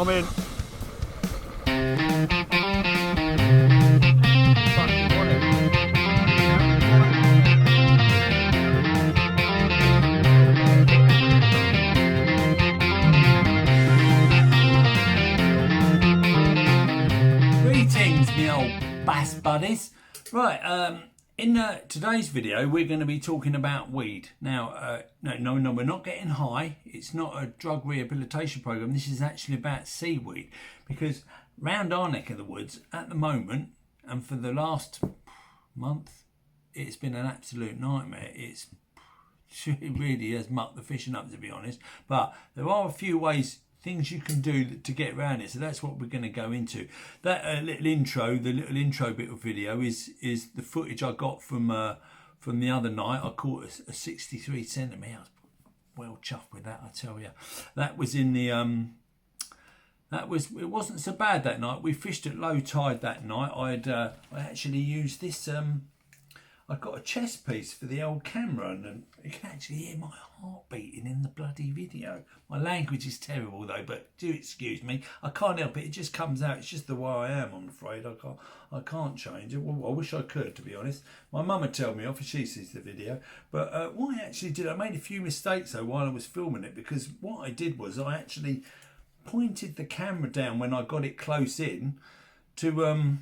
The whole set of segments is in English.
I'm in. Greetings, me old bass buddies. Right, in today's video, we're going to be talking about weed. Now, no, we're not getting high. It's not a drug rehabilitation program. This is actually about seaweed, because round our neck of the woods at the moment, and for the last month, it's been an absolute nightmare. It really has mucked the fishing up, to be honest. But there are a few ways, things you can do to get around it, so that's what we're going to go into. That little intro bit of video is the footage I got from the other night. I caught a 63 centimetre. I was well chuffed with that, I tell you. That was in the it wasn't so bad that night. We fished at low tide that night. I actually used this. I got a chest piece for the old camera, and you can actually hear my heart beating in the bloody video. My language is terrible though, but do excuse me. I can't help it. It just comes out. It's just the way I am, I'm afraid. I can't change it. Well, I wish I could, to be honest. My mum would tell me off if she sees the video. But what I actually did, I made a few mistakes though while I was filming it, because what I did was I actually pointed the camera down when I got it close in to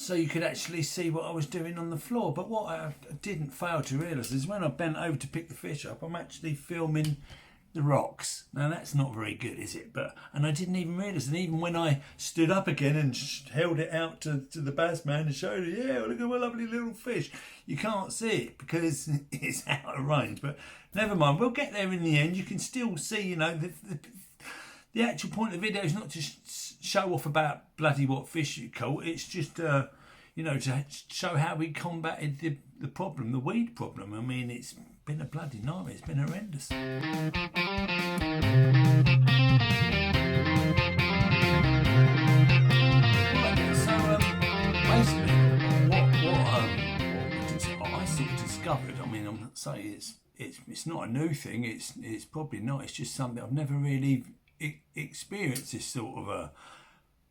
so you could actually see what I was doing on the floor. But what I didn't fail to realise is when I bent over to pick the fish up, I'm actually filming the rocks. Now that's not very good, is it? And I didn't even realise. And even when I stood up again and held it out to the bass man and showed it, yeah, look at my lovely little fish, you can't see it because it's out of range. But never mind, we'll get there in the end. You can still see, you know, the actual point of the video is not to show off about bloody what fish you caught. It's just, you know, to show how we combated the problem, the weed problem. I mean, it's been a bloody nightmare. It's been horrendous. Right, so basically, what I sort of discovered. I mean, I'm not saying it's not a new thing. It's probably not. It's just something I've never really experienced, this sort of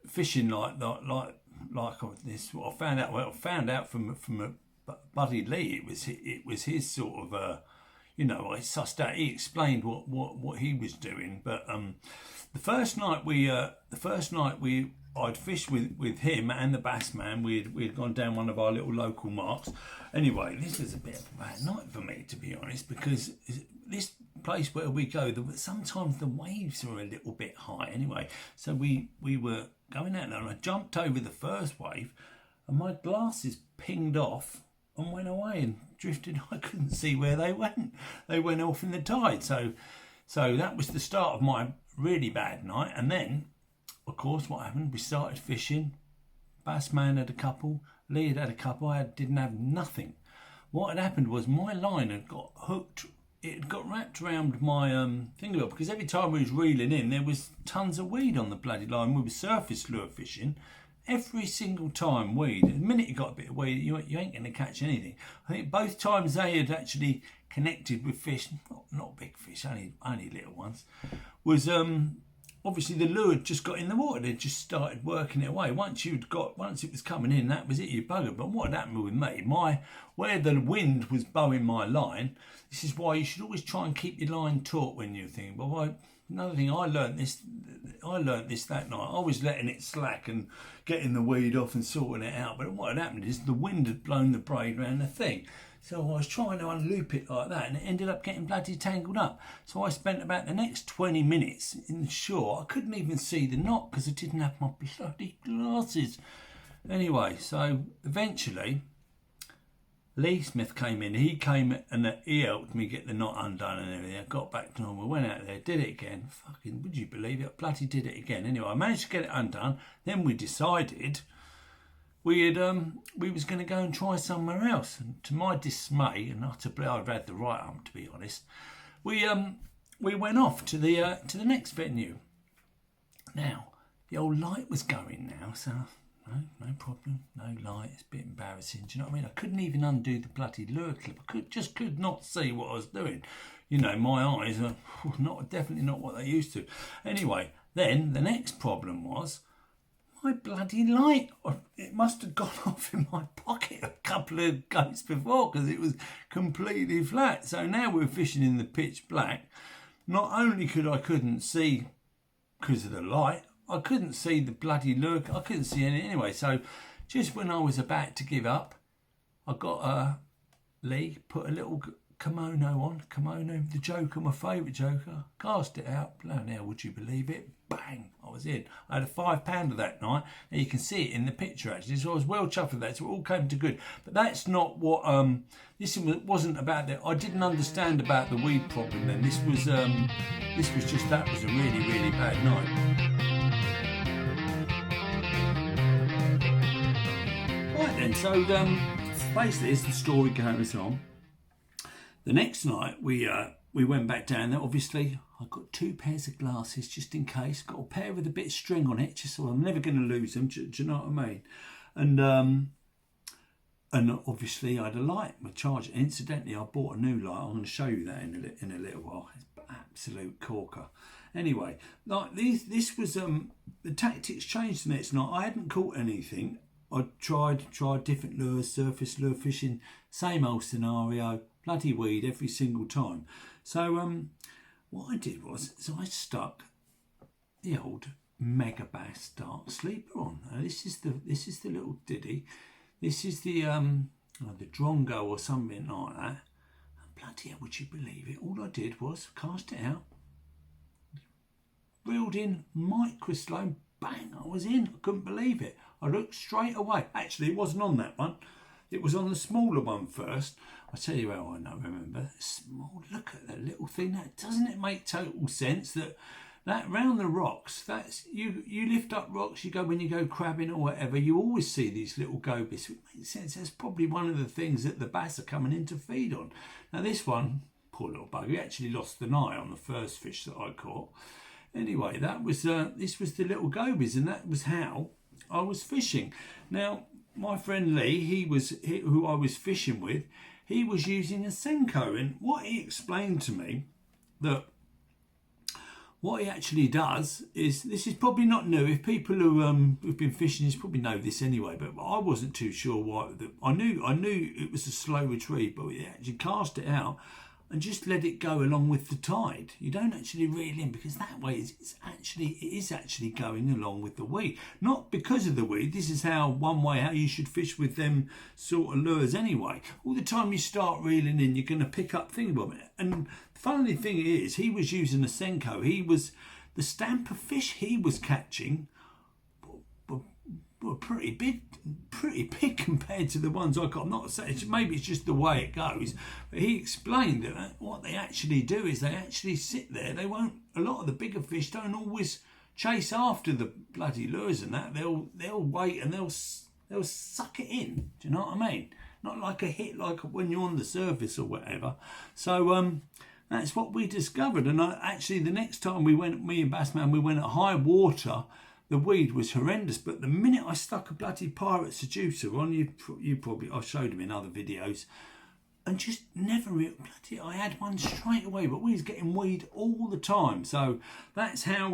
fishing like this. What I found out, well, I found out from Buddy Lee. It was his sort of you know, I sussed out. He explained what he was doing. But the first night I'd fished with him and the bass man. We'd gone down one of our little local marks. Anyway, this was a bit of a bad night for me, to be honest, because this place where we go, sometimes the waves are a little bit high. Anyway, so we were going out there, and I jumped over the first wave, and my glasses pinged off and went away and drifted. I couldn't see where they went. They went off in the tide. So that was the start of my really bad night. And then, of course, what happened? We started fishing. Bassman had a couple. Lee had a couple. I didn't have nothing. What had happened was my line had got hooked. It had got wrapped around my fingernail, because every time we was reeling in, there was tons of weed on the bloody line. We were surface lure fishing. Every single time weed. The minute you got a bit of weed, you ain't going to catch anything. I think both times they had actually connected with fish, not big fish, only little ones, was obviously the lure had just got in the water. They just started working it away. Once it was coming in, that was it. You buggered. But what had happened with me? Where the wind was bowing my line. This is why you should always try and keep your line taut when you're thinking. But another thing, I learnt this that night. I was letting it slack and getting the weed off and sorting it out. But what had happened is the wind had blown the braid around the thing. So I was trying to unloop it like that, and it ended up getting bloody tangled up. So I spent about the next 20 minutes in the shore. I couldn't even see the knot because I didn't have my bloody glasses. Anyway, so eventually Lee Smith came in. He came and he helped me get the knot undone and everything. I got back to normal, went out there, did it again. Fucking, would you believe it? I bloody did it again. Anyway, I managed to get it undone. Then we decided we was going to go and try somewhere else. And to my dismay, and utterly, I've had the right arm, to be honest, we went off to the next venue. Now the old light was going now, so no problem, no light. It's a bit embarrassing. Do you know what I mean? I couldn't even undo the bloody lure clip. I could not see what I was doing. You know, my eyes are definitely not what they used to. Anyway, Then the next problem was my bloody light. It must have gone off in my pocket a couple of goats before because it was completely flat. So now we're fishing in the pitch black. Not only couldn't see because of the light, I couldn't see the bloody lure. I couldn't see any anyway. So just when I was about to give up, I got Lee put a little kimono, the Joker, my favourite Joker, cast it out. Bloody hell, would you believe it? Bang, I was in. I had a £5 that night, and you can see it in the picture actually, so I was well chuffed with that, so it all came to good. But that's not what, this wasn't about that. I didn't understand about the weed problem then. This was just, that was a really, really bad night. Right then, so basically as the story goes on, the next night we went back down there. Obviously I got 2 pairs of glasses just in case. Got a pair with a bit of string on it, just so I'm never going to lose them. Do you know what I mean? And obviously I had a light, my charger. Incidentally, I bought a new light. I'm going to show you that in a little while. It's absolute corker. Anyway, like this was the tactics changed the next night. I hadn't caught anything. I tried different lures, surface lure fishing, same old scenario, bloody weed every single time. So what I did was, I stuck the old Mega Bass Dark Sleeper on. Now, this is the little diddy. This is the Drongo or something like that. And bloody hell, would you believe it? All I did was cast it out, reeled in micro slow, bang, I was in. I couldn't believe it. I looked straight away. Actually, it wasn't on that one. It was on the smaller one first. I'll tell you how I know, remember. Small, look at that little thing. That, doesn't it make total sense that round the rocks, that's you lift up rocks, you go when you go crabbing or whatever, you always see these little gobies. It makes sense. That's probably one of the things that the bass are coming in to feed on. Now this one, poor little bugger, he actually lost an eye on the first fish that I caught. Anyway, that was this was the little gobies, and that was how I was fishing. Now, my friend Lee, who I was fishing with, he was using a Senko, and what he explained to me, that what he actually does is, this is probably not new. If people who've been fishing probably know this anyway, but I wasn't too sure why. I knew it was a slow retrieve, but he actually cast it out and just let it go along with the tide. You don't actually reel in, because that way it is actually going along with the weed. Not because of the weed. This is one way how you should fish with them sort of lures anyway. All the time you start reeling in, you're going to pick up thingabobs. And the funny thing is, he was using a Senko. The stamp of fish he was catching were pretty big compared to the ones I got. I'm not saying, maybe it's just the way it goes, but he explained that what they actually do is they actually sit there. They won't. A lot of the bigger fish don't always chase after the bloody lures and that. They'll wait and they'll suck it in. Do you know what I mean? Not like a hit, like when you're on the surface or whatever. So that's what we discovered. And actually, the next time we went, me and Bassman, we went at high water. The weed was horrendous, but the minute I stuck a bloody pirate seducer on, you probably, I've showed them in other videos, and just never bloody, I had one straight away. But we was getting weed all the time. So that's how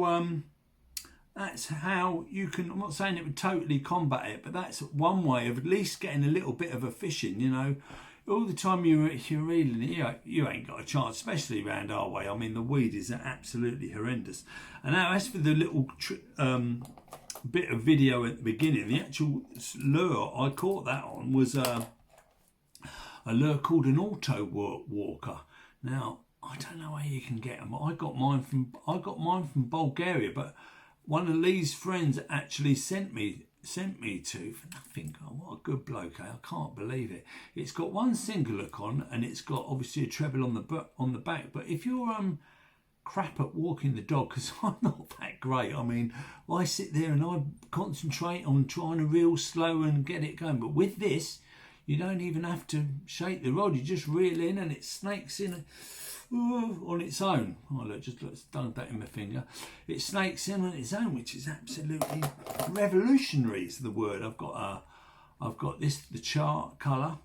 you can. I'm not saying it would totally combat it, but that's one way of at least getting a little bit of a fishing. You know, all the time you're reeling, you ain't got a chance, especially around our way. I mean, the weed is absolutely horrendous. And now, as for the little bit of video at the beginning, the actual lure I caught that on was a lure called an auto walker. Now, I don't know how you can get them. I got mine from Bulgaria, but one of Lee's friends actually sent me to for nothing. Oh, what a good bloke, eh? I can't believe it. It's got one single hook on, and it's got obviously a treble on the back. But if you're crap at walking the dog, because I'm not that great. I mean, I sit there and I concentrate on trying to reel slow and get it going. But with this, you don't even have to shake the rod. You just reel in and it snakes in on its own. Oh look, just done that in my finger. It snakes in on its own, which is absolutely revolutionary. Is the word. I've got this, the chart colour.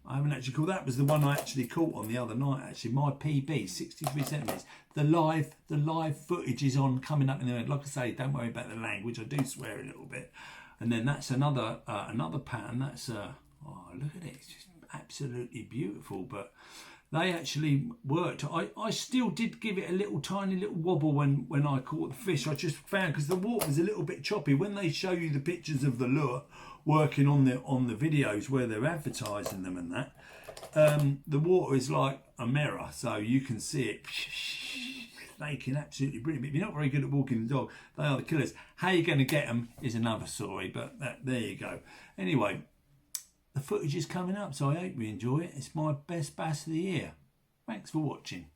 I haven't actually caught. That was the one I actually caught on the other night. Actually, my PB, 63 centimetres. The live footage is on coming up in the end. Like I say, don't worry about the language. I do swear a little bit. And then that's another pattern. That's oh, look at it. It's just absolutely beautiful. But they actually worked. I still did give it a little tiny little wobble when I caught the fish. I just found, because the water was a little bit choppy. When they show you the pictures of the lure working on the videos where they're advertising them and that, the water is like a mirror, so you can see it snaking absolutely brilliant. But if you're not very good at walking the dog, they are the killers. How you're going to get them is another story, but there you go. Anyway, the footage is coming up, so I hope you enjoy it. It's my best bass of the year. Thanks for watching.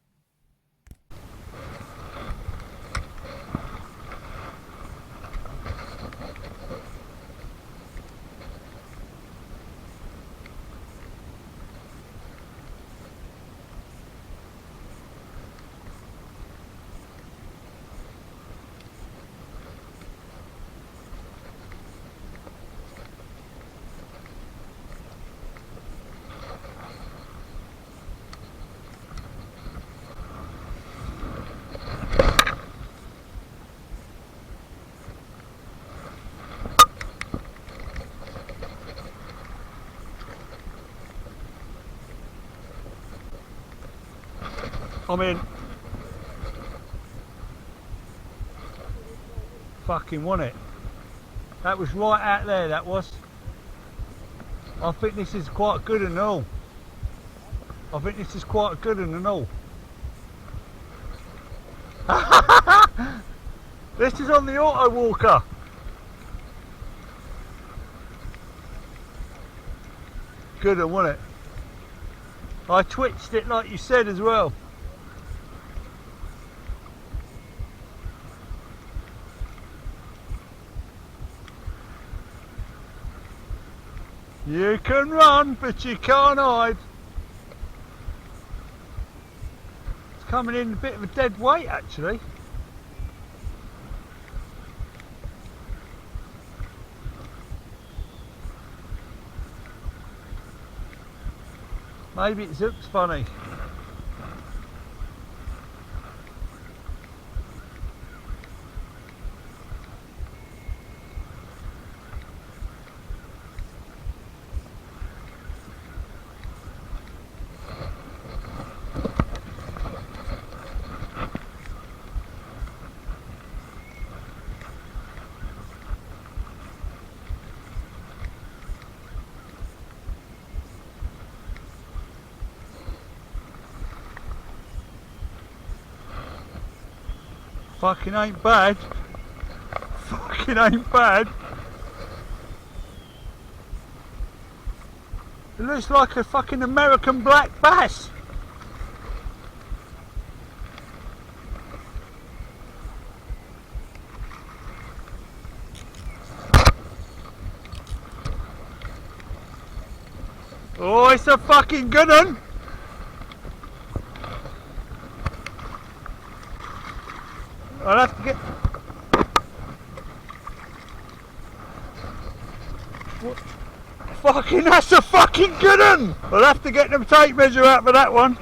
I'm in. Fucking want it. That was right out there, that was. I think this is quite good and all. I think this is quite good and all. This is on the auto walker. Good and wasn't it? I twitched it like you said as well. You can run, but you can't hide. It's coming in a bit of a dead weight, actually. Maybe it looks funny. Fucking ain't bad. Fucking ain't bad. It looks like a fucking American black bass. Oh, it's a fucking good one. I'll have to get... What? Fucking, that's a fucking good one! I'll have to get the tape measure out for that one.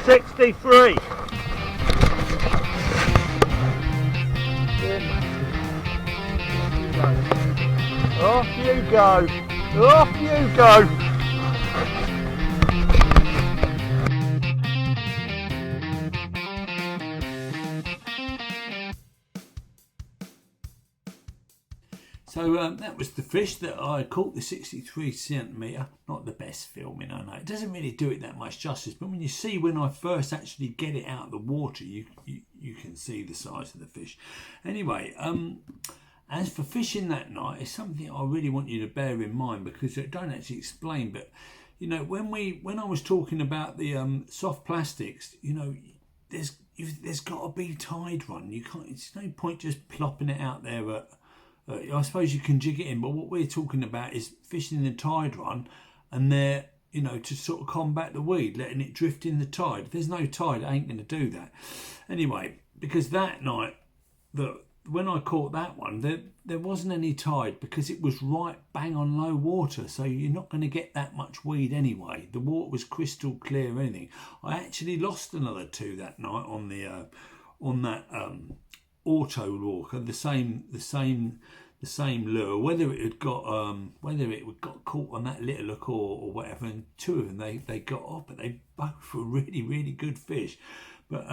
$63. Off you go! Off you go! So that was the fish that I caught, the 63 centimetre. Not the best filming, I know. It doesn't really do it that much justice, but when you see when I first actually get it out of the water, you can see the size of the fish. Anyway, as for fishing that night, it's something I really want you to bear in mind, because it don't actually explain. But you know, when I was talking about the soft plastics, you know, there's got to be tide run. You can't. It's no point just plopping it out there. I suppose you can jig it in, but what we're talking about is fishing the tide run, and they're you know, to sort of combat the weed, letting it drift in the tide. If there's no tide, it ain't going to do that. Anyway, because that night, when I caught that one, there wasn't any tide because it was right bang on low water. So you're not going to get that much weed anyway. The water was crystal clear. Anything. I actually lost another 2 that night on the on that auto walker, the same lure. Whether it had got caught on that little hook or whatever, and 2 of them they got off, but they both were really good fish. But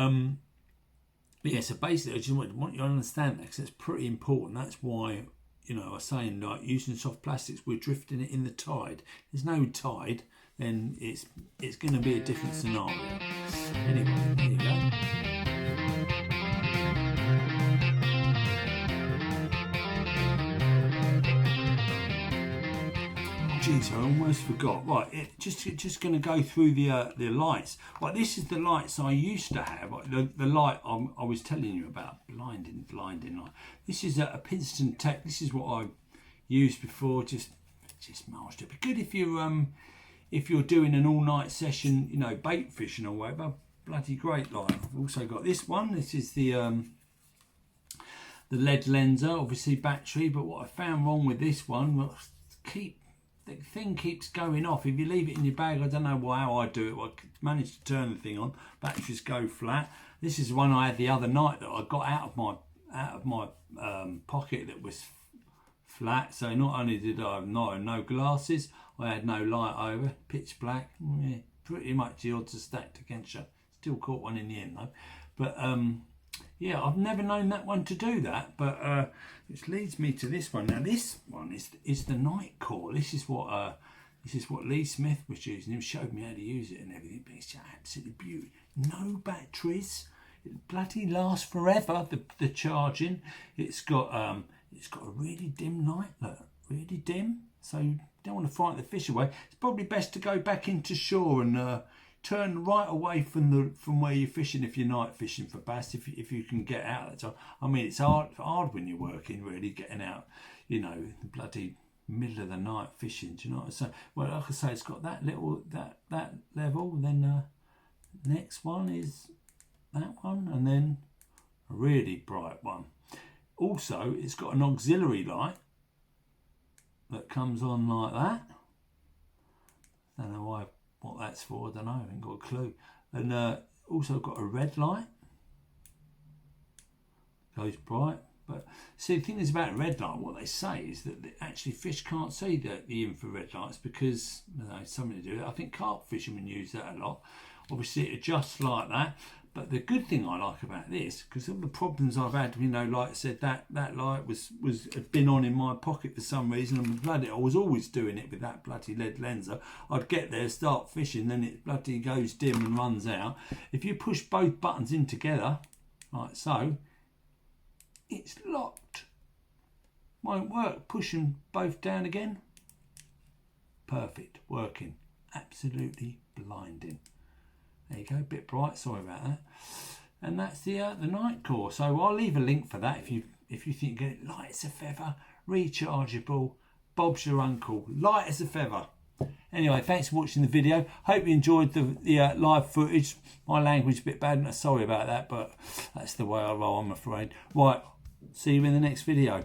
yeah, so basically, I just want you to understand that because it's pretty important. That's why, you know, I was saying, like, using soft plastics, we're drifting it in the tide. There's no tide, then it's going to be a different scenario. Anyway, there you go. Jeez, I almost forgot. Right, just going to go through the lights. Right, this is the lights I used to have. The light I was telling you about, blinding light. This is a Princeton Tech. This is what I used before. Just master. It'd be good if you're doing an all-night session, you know, bait fishing or whatever. Bloody great light. I've also got this one. This is the lead lenser, obviously battery. But what I found wrong with this one, the thing keeps going off. If you leave it in your bag, I don't know how I do it. I managed to turn the thing on, batteries go flat. This is the one I had the other night that I got out of my pocket that was flat. So not only did I have no glasses, I had no light over, pitch black. Yeah, pretty much the odds are stacked against you. Still caught one in the end though. But yeah, I've never known that one to do that, but which leads me to this one. Now this one is the night core. This is what Lee Smith was using. He showed me how to use it and everything. But it's absolutely beautiful. No batteries. It bloody lasts forever. The charging. It's got a really dim light. Look, really dim. So you don't want to frighten the fish away. It's probably best to go back into shore and turn right away from where you're fishing if you're night fishing for bass, if you can get out at the time. I mean, it's hard when you're working, really, getting out, you know, the bloody middle of the night fishing. Do you know what I'm saying? Well, like I say, it's got that little that level. Then next one is that one, and then a really bright one. Also, it's got an auxiliary light that comes on like that. Don't know what that's for, I don't know, I haven't got a clue. And also got a red light, goes bright. But see, the thing is about red light, what they say is that actually fish can't see the infrared lights because, you know, something to do with it. I think carp fishermen use that a lot. Obviously it adjusts like that. But the good thing I like about this, because all the problems I've had, you know, like I said, that light had been on in my pocket for some reason, and I was always doing it with that bloody lead lenser. I'd get there, start fishing, then it bloody goes dim and runs out. If you push both buttons in together, like so, it's locked. Won't work. Pushing both down again. Perfect. Working. Absolutely blinding. There you go, a bit bright, sorry about that. And that's the night core. So I'll leave a link for that if you think you get it. Light as a feather, rechargeable, Bob's your uncle, light as a feather. Anyway, thanks for watching the video. Hope you enjoyed the live footage. My language is a bit bad, sorry about that, but that's the way I roll, I'm afraid. Right, see you in the next video.